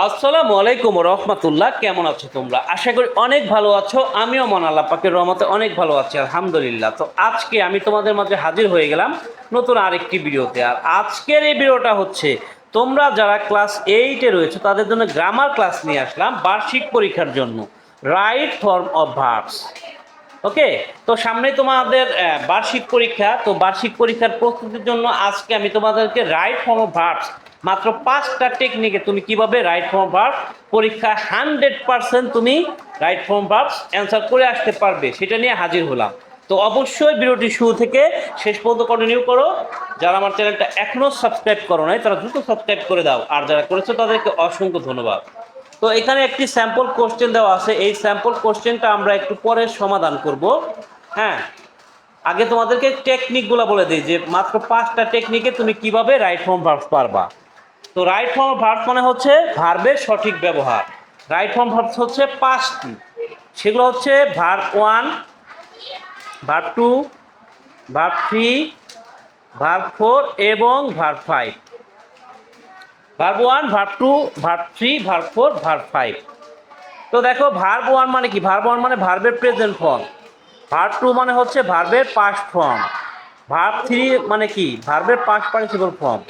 আসসালামু আলাইকুম রহমতুল্লাহ। কেমন আছো তোমরা? আশা করি অনেক ভালো আছো। আমিও মন আল্লাহ পাকের রহমতে অনেক ভালো আছি, আলহামদুলিল্লাহ। তো আজকে আমি তোমাদের মাঝে হাজির হয়ে গেলাম নতুন আরেকটি ভিডিওতে। আর আজকের এই ভিডিওটা হচ্ছে তোমরা যারা ক্লাস 8-এ রয়েছে তাদের জন্য গ্রামার ক্লাস নিয়ে আসলাম বার্ষিক পরীক্ষার জন্য, রাইট ফর্ম অফ ভার্বস। ওকে, তো সামনে তোমাদের বার্ষিক পরীক্ষা। তো বার্ষিক পরীক্ষার প্রস্তুতির জন্য আজকে আমি তোমাদেরকে রাইট ফর্ম অফ ভার্বস মাত্র 5টা টেকনিকে তুমি কিভাবে রাইট ফর্ম ভার্ব পরীক্ষা 100% তুমি রাইট ফর্ম ভার্বস অ্যান্সার করে আসতে পারবে সেটা নিয়ে হাজির হলাম। তো অবশ্যই ভিডিওটি শুরু থেকে শেষ পর্যন্ত কন্টিনিউ করো। যারা আমার চ্যানেলটা এখনও সাবস্ক্রাইব করো নাই তারা দ্রুত সাবস্ক্রাইব করে দাও, আর যারা করেছো তাদেরকে অসংখ্য ধন্যবাদ। তো এখানে একটি স্যাম্পল কোশ্চেন দেওয়া আছে, এই স্যাম্পল কোশ্চেনটা আমরা একটু পরে সমাধান করব। হ্যাঁ, আগে তোমাদেরকে টেকনিকগুলো বলে দিই যে মাত্র 5টা টেকনিকে তুমি কিভাবে রাইট ফর্ম ভার্বস পারবা। তো রাইট ফর্ম ভার্বস মানে হচ্ছে ভার্বের সঠিক ব্যবহার। রাইট ফর্ম ভার্বস হচ্ছে 5টি, সেগুলো হচ্ছে ভার্ব 1, ভার্ব 2, ভার্ব 3, ভার্ব 4 এবং verb 5। Verb 1, verb 2, verb 3, verb 4, verb 5। তো দেখো ভার্ব 1 মানে কি? ভার্ব 1 মানে ভার্বের প্রেজেন্ট ফর্ম। ভার্ব 2 মানে হচ্ছে ভার্বের পাস্ট ফর্ম। ভার্ব 3 মানে কি? ভার্বের পাস্ট পার্টিসিপল ফর্ম।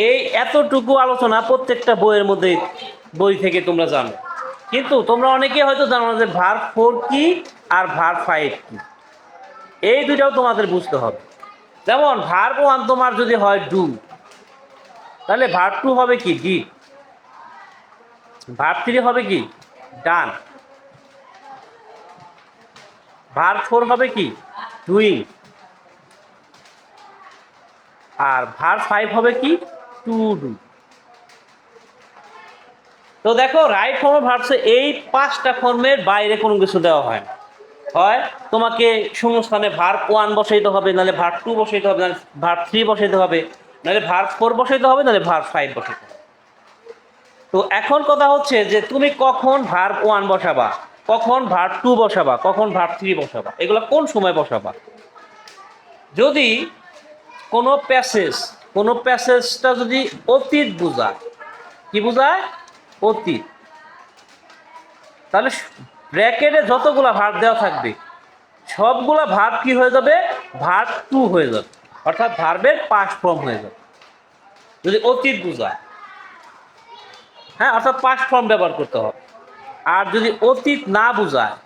এই এতটুকু আলোচনা প্রত্যেকটা বইয়ের মধ্যে, বই থেকে তোমরা জানো, কিন্তু তোমরা অনেকে হয়তো জানো না যে ভার্ব 4 কি আর ভার্ব 5 কি। এই দুটাও তোমাদের বুঝতে হবে। যেমন ভার্ব 1 তোমার যদি হয় ডু, তাহলে ভার্ব 2 হবে কি? ডিড। ভার্ব 3 হবে কি? ডান। ভার্ব 4 হবে কি? ডুইং। আর ভার্ব 5 হবে কি? To do. তো দেখো রাইট ফর্ম অফ ভার্বসে এই 5টা ফর্মের বাইরে কোনো কিছু দেওয়া হয় না। হয় তোমাকে শূন্যস্থানে ভার্ব 1 বসাইতে হবে, নাহলে ভার্ব 2 বসাইতে হবে, নাহলে ভার্ব 3 বসাইতে হবে, নাহলে ভার্ব 4 বসাইতে হবে, নাহলে ভার্ব 5 বসাইতে হবে। তো এখন কথা হচ্ছে যে তুমি কখন ভার্ব 1 বসাবা, কখন ভার্ব 2 বসাবা, কখন ভার্ব 3 বসাবা, এগুলো কোন সময় বসাবা? যদি কোনো প্যাসেজটা যদি অতীত বোঝায়, কি বোঝায়? অতীত, তাহলে ব্র্যাকেটে যতগুলা ভার্ব দেওয়া থাকবে সবগুলা ভার্ব কি হয়ে যাবে? ভার্ব 2 হয়ে যাবে, অর্থাৎ ভার্বের পাস্ট ফর্ম হয়ে যাবে যদি অতীত বোঝায়। হ্যাঁ, অর্থাৎ পাস্ট ফর্ম ব্যবহার করতে হবে। আর যদি অতীত না বোঝায়,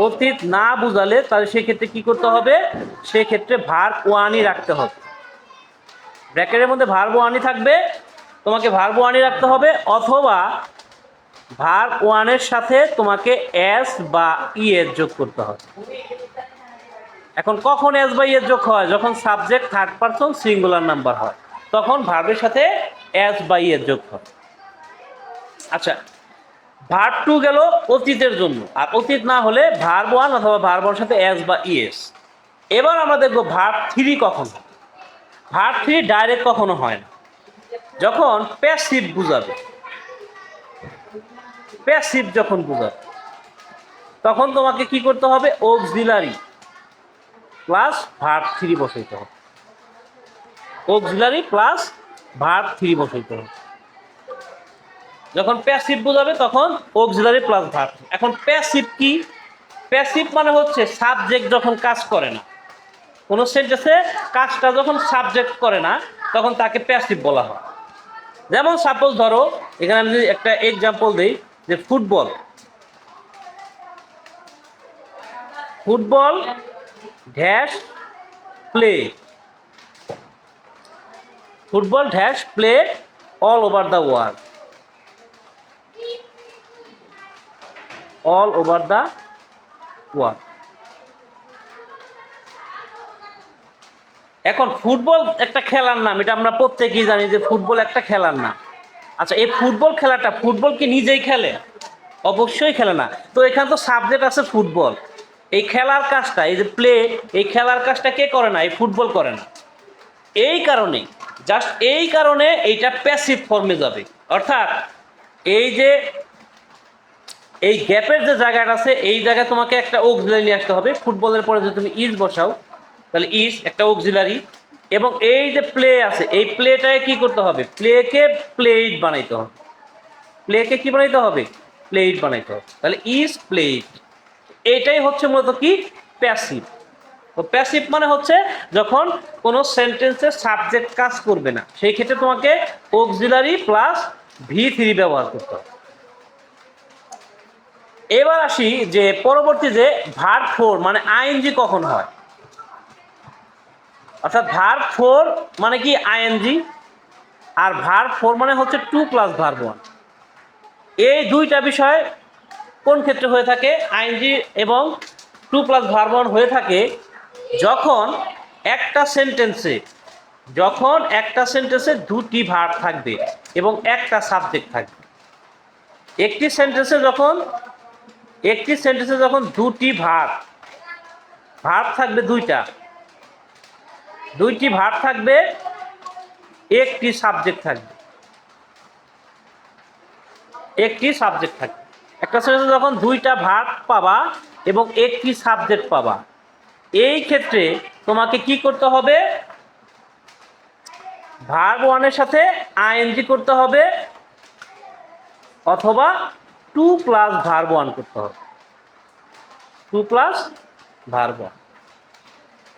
অতীত না বোঝালে তাহলে সেক্ষেত্রে কি করতে হবে? সেক্ষেত্রে ভার্ব 1ই রাখতে হবে। ব্র্যাকেটের মধ্যে ভার্ব 1ই থাকবে, তোমাকে ভার্ব 1ই রাখতে হবে, অথবা ভার্ব 1-এর সাথে তোমাকে এস বা ই এর যোগ করতে হবে। এখন কখন এস বা ই এর যোগ হয়? যখন subject third person singular number হয়, তখন ভার্বের সাথে এস বা ই এর যোগ হয়। আচ্ছা, ভার্ব 2 গেল অতীতের জন্য, আর অতীত না হলে ভার্ব 1 অথবা ভার্ব 1-এর সাথে এস বা ই এস। এবার আমরা দেখব ভার্ব 3 কখন হয়। ভার্ব 3 ডাইরেক্ট কখনো হয় না, যখন প্যাসিভ বুঝাবে। প্যাসিভ যখন বুঝাবে তখন তোমাকে কি করতে হবে? অক্সিলারি প্লাস ভার্ব 3 বসাইতে হবে। অক্সিলারি প্লাস ভার্ব 3 বসাইতে হবে। যখন প্যাসিভ বোঝাবে তখন অক্সিলারি প্লাস ভার্ব। এখন প্যাসিভ কি? প্যাসিভ মানে হচ্ছে সাবজেক্ট যখন কাজ করে না, কোনো সেন্টেন্সে কাজটা যখন সাবজেক্ট করে না তখন তাকে প্যাসিভ বলা হয়। যেমন সাপোজ ধরো, এখানে আমি যদি একটা এক্সাম্পল দিই যে football dash play, football dash play all over the world, all over the world. এখন ফুটবল একটা খেলার নাম, এটা আমরা প্রত্যেকেই জানি যে ফুটবল একটা খেলার নাম। আচ্ছা, এই ফুটবল খেলাটা ফুটবল কি নিজেই খেলে? অবশ্যই খেলে না। তো এখানে তো সাবজেক্ট আছে ফুটবল, এই খেলার কাজটা, এই যে প্লে, এই খেলার কাজটা কে করে না? এই ফুটবল করে না। এই কারণে, জাস্ট এই কারণে এইটা প্যাসিভ ফর্মে যাবে। অর্থাৎ এই যে এই গ্যাপের যে জায়গাটা আছে, এই জায়গায় তোমাকে একটা অক্সিলারি নিয়ে আসতে হবে। ফুটবলের পরে যদি তুমি ইজ বসাও তাহলে ইজ একটা অক্সিলারি, এবং এই যে প্লে আছে, এই প্লেটায় কি করতে হবে, প্লেকে প্লেট বানাইতে হবে, প্লেকে কি বানাইতে হবে, প্লেট বানাইতে হবে। তাহলে ইজ প্লেট, এটাই হচ্ছে মূলত কি, প্যাসিভ। তো প্যাসিভ মানে হচ্ছে যখন কোনো সেন্টেন্সের সাবজেক্ট কাজ করবে না, সেই ক্ষেত্রে তোমাকে অক্সিলারি প্লাস V3 ব্যবহার করতে হবে। এবার আসি যে পরবর্তী যে ভার্ব ফোর মানে আইএনজি কখন হয়, অর্থাৎ ভার্ব ফোর মানে কি আইএনজি, আর ভার্ব ফোর মানে হচ্ছে 2 + ভার্ব 1। এই দুইটা বিষয় কোন ক্ষেত্রে হয়ে থাকে, আইএনজি এবং 2 + ভার্ব 1 হয়ে থাকে যখন একটা সেন্টেন্সে দুটি ভার্ব থাকবে এবং একটা সাবজেক্ট থাকবে। একটি সেন্টেন্সে যখন দুটি ভার্ব থাকবে, দুইটি ভার্ব থাকবে, একটি সাবজেক্ট থাকবে, একটা সেন্টেন্সে যখন দুইটা ভার্ব পাবা এবং একটি সাবজেক্ট পাবা, এই ক্ষেত্রে তোমাকে কি করতে হবে, ভার্ব 1 এর সাথে আইএনজি করতে হবে অথবা 2 + ভার্ব 1 করতে হবে, 2 + ভার্ব 1।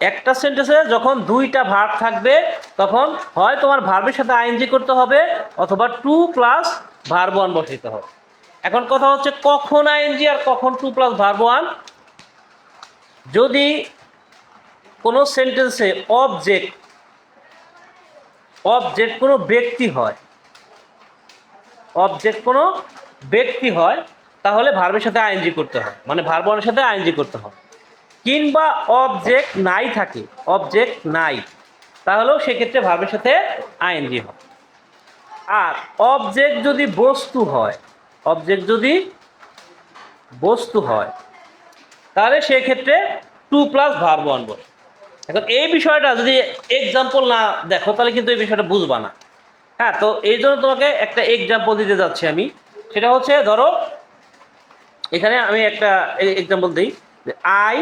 একটা সেন্টেন্সে যখন দুইটা ভার্ব থাকবে তখন হয় তোমার ভার্বের সাথে আইএনজি করতে হবে অথবা 2 + ভার্ব 1 বসাইতে হবে। এখন কথা হচ্ছে কখন আইএনজি আর কখন 2 + ভার্ব 1। যদি কোনো সেন্টেন্সে অবজেক্ট কোনো ব্যক্তি হয়, তাহলে ভার্বের সাথে আইএনজি করতে হয়, মানে ভার্ব 1 এর সাথে আইএনজি করতে হয়। কিংবা অবজেক্ট নাই, তাহলেও সেক্ষেত্রে ভার্বের সাথে আইএনজি হয়। আর অবজেক্ট যদি বস্তু হয় তাহলে সেক্ষেত্রে 2 + ভার্ব 1 বসে। এখন এই বিষয়টা যদি এক্সাম্পল না দেখো তাহলে কিন্তু এই বিষয়টা বুঝবা না। হ্যাঁ, তো এই জন্য তোমাকে একটা এক্সাম্পল দিতে যাচ্ছি আমি। সেটা হচ্ছে ধরো এখানে আমি একটা এক্সাম্পল দিই, I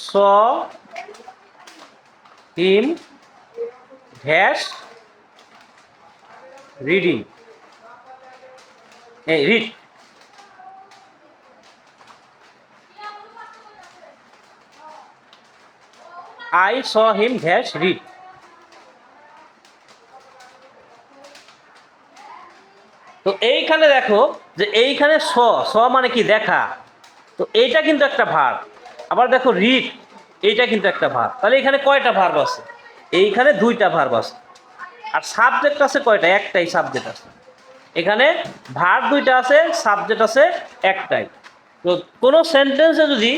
saw him dash reading, read. I saw him dash read. তো এইখানে দেখো যে এইখানে স মানে কি, দেখা। তো এইটা কিন্তু একটা ভার্ব। আবার দেখো রিড, এইটা কিন্তু একটা ভার্ব। তাহলে এখানে কয়টা ভার্ব আছে, এইখানে দুইটা ভার্ব আছে। আর সাবজেক্ট আছে কয়টা, একটাই সাবজেক্ট আছে। এখানে ভার্ব দুইটা আছে, সাবজেক্ট আছে একটাই। তো কোনো সেন্টেন্সে যদি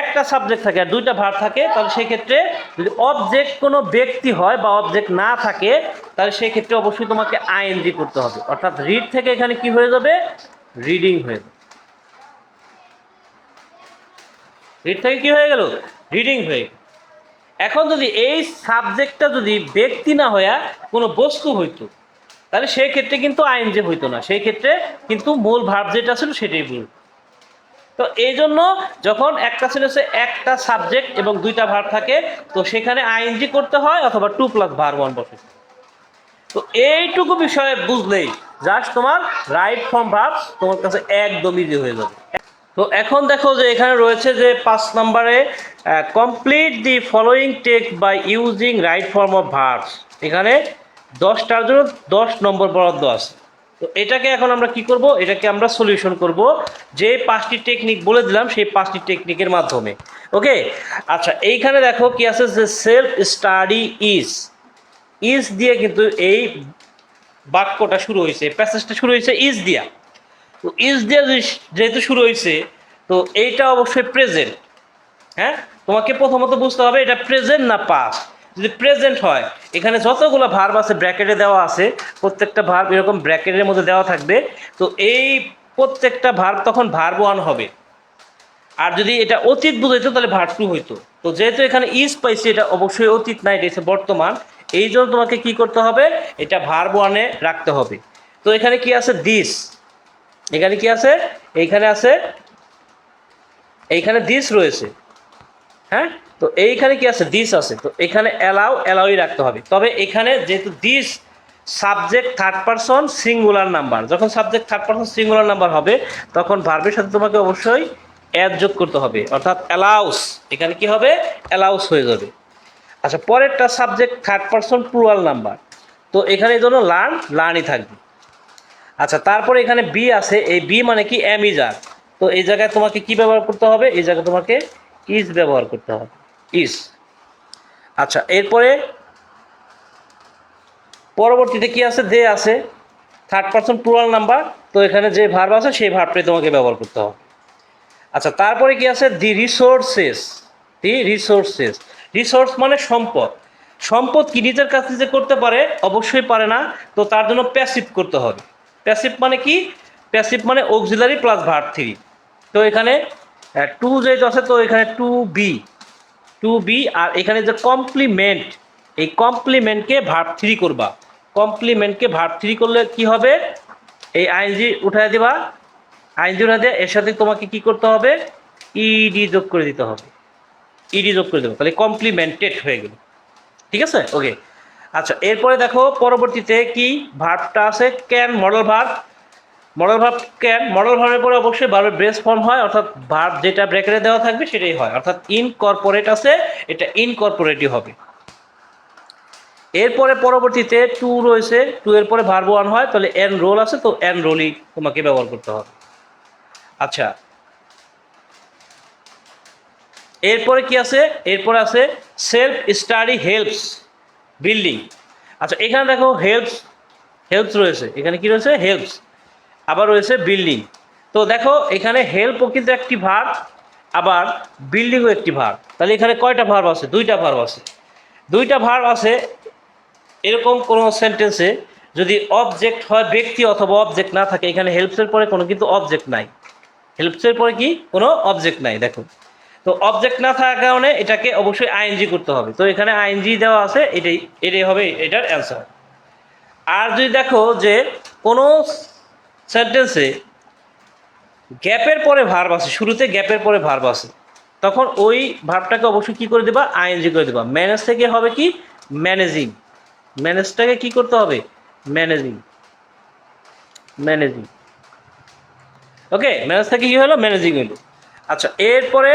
একটা সাবজেক্ট থাকে আর দুইটা ভার্ব থাকে, তাহলে সেই ক্ষেত্রে যদি অবজেক্ট কোনো ব্যক্তি হয় বা অবজেক্ট না থাকে, তাহলে সেই ক্ষেত্রে অবশ্যই তোমাকে আইএনজি করতে হবে। অর্থাৎ রিড থেকে এখানে কি হয়ে যাবে, রিডিং হয়ে যাবে। রিড থেকে কি হয়ে গেল, রিডিং হয়ে গেল। এখন যদি এই সাবজেক্টটা যদি ব্যক্তি না হইয়া কোনো বস্তু হইতো, তাহলে সেই ক্ষেত্রে কিন্তু আইএনজি হইতো না, সেই ক্ষেত্রে কিন্তু মূল ভার্ব যেটা ছিল সেটাই ভুল। তো এই জন্য যখন একটা সেন্টেন্সে একটা সাবজেক্ট এবং দুইটা ভার্ব থাকে, তো সেখানে আইএনজি করতে হয় অথবা 2 + ভার্ব 1 বসে। তো এইটুকু বিষয়ে বুঝলেই জাস্ট তোমার রাইট ফর্ম ভার্ব তোমার কাছে একদম ইজি হয়ে যাবে। তো এখন দেখো যে এখানে রয়েছে যে 5 নম্বরে complete the following text by using right form of verbs. এখানে 10টার জন্য 10 নম্বর বরাদ্দ আছে। তো এটাকে এখন আমরা কি করব, এটাকে আমরা সলিউশন করব যে 5টি টেকনিক বলে দিলাম সেই 5টি টেকনিকের মাধ্যমে। ওকে, আচ্ছা এইখানে দেখো কি আছে যে সেলফ স্টাডি ইজ দিয়ে কিন্তু এই বাক্যটা শুরু হয়েছে, প্যাসেজটা শুরু হয়েছে ইজ দিয়া। তো ইজ দিয়া যেহেতু শুরু হয়েছে, তো এইটা অবশ্যই প্রেজেন্ট। হ্যাঁ, তোমাকে প্রথমত বুঝতে হবে এটা প্রেজেন্ট না পাস্ট। যদি প্রেজেন্ট হয়, এখানে যতগুলো ভার্ব আছে ব্র্যাকেটে দেওয়া আছে, প্রত্যেকটা ভার্ব এরকম ব্র্যাকেটের মধ্যে দেওয়া থাকবে। তো এই প্রত্যেকটা ভার্ব তখন ভার্ব 1 হবে। আর যদি এটা অতীত বুঝাইতো তাহলে ভার্ব 2 হইতো। তো যেহেতু এখানে ইজ পাইছি, এটা অবশ্যই অতীত না, এটা হচ্ছে বর্তমান। এই জন্য তোমাকে কি করতে হবে, এটা ভার্ব 1 এ রাখতে হবে। তো এখানে কি আছে, দিস। এখানে কি আছে, এইখানে দিস রয়েছে। হ্যাঁ, তো এইখানে কি আছে, দিস আছে, তো এখানে অ্যালাউই রাখতে হবে। তবে এখানে যেহেতু this subject third person singular number, যখন subject third person singular number হবে তখন ভার্বের সাথে তোমাকে অবশ্যই অ্যাড যোগ করতে হবে, অর্থাৎ অ্যালাউস, এখানে কি হবে, অ্যালাউস হয়ে যাবে। আচ্ছা, পরেরটা subject third person plural number, তো এখানে এই জন্য লার্নই থাকবে। আচ্ছা, তারপরে এখানে বি আছে, এই বি মানে কি, এম ইজ আর, তো এই জায়গায় তোমাকে কি ব্যবহার করতে হবে, এই জায়গায় তোমাকে ইজ ব্যবহার করতে হবে, ইজ। আচ্ছা, এরপরে পরবর্তীতে কি আছে, দে আছে, থার্ড পারসন প্লুরাল নাম্বার, তো এখানে যে ভার্ব আছে সেই ভার্বটাই তোমাকে ব্যবহার করতে হবে। আচ্ছা, তারপরে কি আছে, দি রিসোর্সেস, রিসোর্স মানে সম্পদ। সম্পদ কি নিজের কাছে যে করতে পারে, অবশ্যই পারে না, তো তার জন্য প্যাসিভ করতে হবে। প্যাসিভ মানে কি, প্যাসিভ মানে অক্সিলারি প্লাস ভার্ব থ্রি। তো এখানে টু যেহেতু আছে, তো এখানে টু বি, আর এখানে যে কমপ্লিমেন্ট, এই কমপ্লিমেন্টকে ভার্ব থ্রি করবা। কমপ্লিমেন্টকে ভার্ব থ্রি করলে কি হবে, এই আইএনজি উঠায় দিবা, আইএনজি উঠায় দিয়ে এর সাথে তোমাকে কি করতে হবে, ইডি যোগ করে দিতে হবে, ইডি যোগ করে দেবো, তাহলে কমপ্লিমেন্টেড হয়ে গেল। ঠিক আছে, ওকে। আচ্ছা, এরপরে দেখো পরবর্তীতে কি ভার্বটা আছে, can, modal verb can, model ভার্বের পরে অবশ্যই ভার্বের বেস ফর্ম হয়, অর্থাৎ ভার্ব যেটা ব্র্যাকেটে দেওয়া থাকবে সেটাই হয়, অর্থাৎ ইনকর্পোরেট আছে, এটা ইনকর্পোরেটই হবে। এরপরে পরবর্তীতে টু রয়েছে, টু এর পরে ভার্ব ওয়ান হয়, তাহলে এন রোল আছে, তো এন রোলই তোমাকে ব্যবহার করতে হবে। আচ্ছা, এরপরে কি আছে, এরপরে আছে সেলফ স্টাডি হেল্পস বিল্ডিং। আচ্ছা, এখানে দেখো হেল্পস রয়েছে, এখানে কি রয়েছে, হেল্পস, আবার রয়েছে বিল্ডিং। তো দেখো এখানে হেল্পও কিন্তু একটি ভার্ব, আবার বিল্ডিংও একটি ভার্ব, তাহলে এখানে কয়টা ভার্ব আছে, দুইটা ভার্ব আছে। এরকম কোনো সেন্টেন্সে যদি অবজেক্ট হয় ব্যক্তি অথবা অবজেক্ট না থাকে, এখানে হেল্পসের পরে কোনো কিন্তু অবজেক্ট নাই, হেল্পসের পরে কি কোনো অবজেক্ট নাই, দেখো। তো অবজেক্ট না থাকার কারণে এটাকে অবশ্যই আইএনজি করতে হবে, তো এখানে আইএনজি দেওয়া আছে, এটাই হবে এটার অ্যান্সার। আর যদি দেখো যে কোনো সেন্টেন্সে গ্যাপের পরে ভার্ব আছে, শুরুতে গ্যাপের পরে ভার্ব আছে, তখন ওই ভার্বটাকে অবশ্যই কী করে দেবা, আইএনজি করে দেবা। ম্যানেজ থেকে হবে কি, ম্যানেজিং, ম্যানেজটাকে কি করতে হবে, ম্যানেজিং। ওকে, ম্যানেজ থেকে কি হলো, ম্যানেজিং হলো। আচ্ছা, এরপরে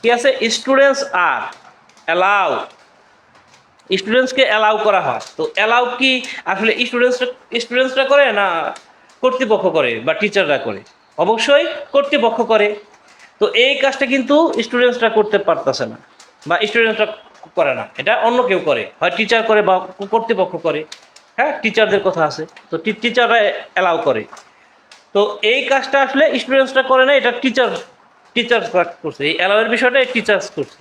কি আছে, স্টুডেন্টস আর অ্যালাউ, স্টুডেন্টসকে অ্যালাউ করা হয়, তো অ্যালাউ কি আসলে স্টুডেন্টসরা করে না কর্তৃপক্ষ করে বা টিচাররা করে, অবশ্যই কর্তৃপক্ষ করে। তো এই কাজটা কিন্তু স্টুডেন্টসরা করতে পারতেছে না বা স্টুডেন্টসরা করে না, এটা অন্য কেউ করে, হয় টিচার করে বা কর্তৃপক্ষ করে। হ্যাঁ, টিচারদের কথা আছে, তো টিচাররা অ্যালাউ করে। তো এই কাজটা আসলে স্টুডেন্টসরা করে না, এটা টিচার্স করছে, এই অ্যালাউয়ের বিষয়টা টিচার্স করছে,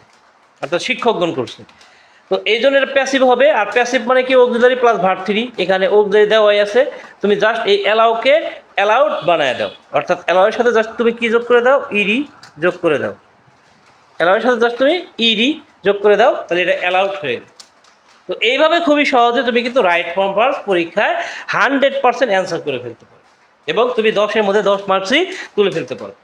অর্থাৎ শিক্ষকগণ করছে। তো এই জন্য এটা প্যাসিভ হবে, আর প্যাসিভ মানে কি, অক্সিলারি প্লাস ভার্ব থ্রি, এখানে অক্সিলারি দেওয়াই আছে, তুমি জাস্ট এই অ্যালাউকে অ্যালাউড বানায় দাও, অর্থাৎ অ্যালাউয়ের সাথে জাস্ট তুমি কি যোগ করে দাও, ইডি যোগ করে দাও, অ্যালাউয়ের সাথে জাস্ট তুমি ইডি যোগ করে দাও, তাহলে এটা অ্যালাউড হয়ে গেল। তো এইভাবে খুবই সহজে তুমি কিন্তু রাইট ফর্ম ভার্ব পরীক্ষায় 100% অ্যান্সার করে ফেলতে পারো, এবং তুমি 10-এর মধ্যে 10 মার্কসই তুলে ফেলতে পারো।